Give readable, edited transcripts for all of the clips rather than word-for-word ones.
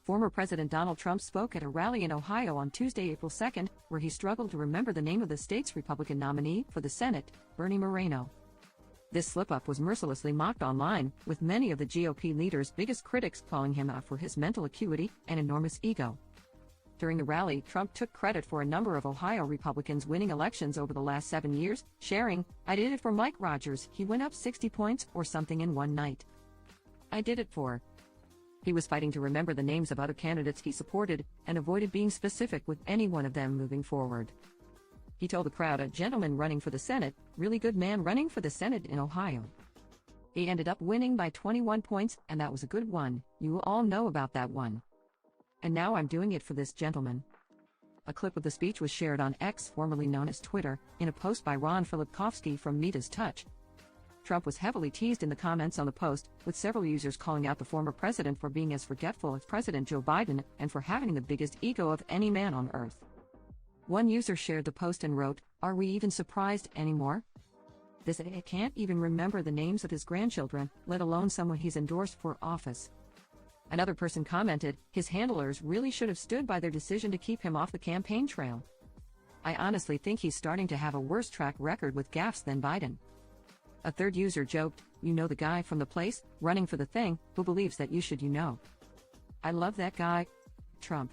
Former President Donald Trump spoke at a rally in Ohio on Tuesday, April 2, where he struggled to remember the name of the state's Republican nominee for the Senate, Bernie Moreno. This slip-up was mercilessly mocked online, with many of the GOP leader's biggest critics calling him out for his mental acuity and enormous ego. During the rally, Trump took credit for a number of Ohio Republicans winning elections over the last 7 years, sharing, "I did it for Mike Rogers, he went up 60 points or something in one night. I did it for..." He was fighting to remember the names of other candidates he supported, and avoided being specific with any one of them moving forward. He told the crowd a gentleman running for the Senate, really good man running for the Senate in Ohio. He ended up winning by 21 points, and that was a good one, you will all know about that one. And now I'm doing it for this gentleman. A clip of the speech was shared on X, formerly known as Twitter, in a post by Ron Filipkovsky from Midas Touch. Trump was heavily teased in the comments on the post, with several users calling out the former president for being as forgetful as President Joe Biden and for having the biggest ego of any man on earth. One user shared the post and wrote, "Are we even surprised anymore? This idiot can't even remember the names of his grandchildren, let alone someone he's endorsed for office." Another person commented, "His handlers really should have stood by their decision to keep him off the campaign trail. I honestly think he's starting to have a worse track record with gaffes than Biden." A third user joked, "You know the guy from the place, running for the thing, who believes that you should you know. I love that guy, Trump."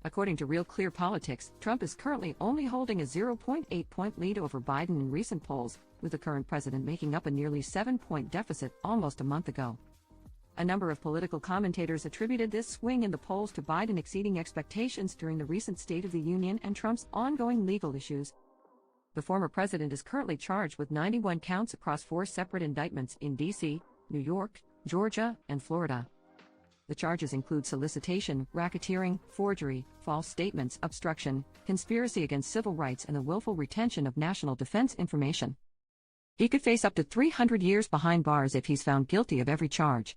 According to Real Clear Politics, Trump is currently only holding a 0.8-point lead over Biden in recent polls, with the current president making up a nearly 7-point deficit almost a month ago. A number of political commentators attributed this swing in the polls to Biden exceeding expectations during the recent State of the Union and Trump's ongoing legal issues. The former president is currently charged with 91 counts across 4 separate indictments in D.C., New York, Georgia, and Florida. The charges include solicitation, racketeering, forgery, false statements, obstruction, conspiracy against civil rights, and the willful retention of national defense information. He could face up to 300 years behind bars if he's found guilty of every charge.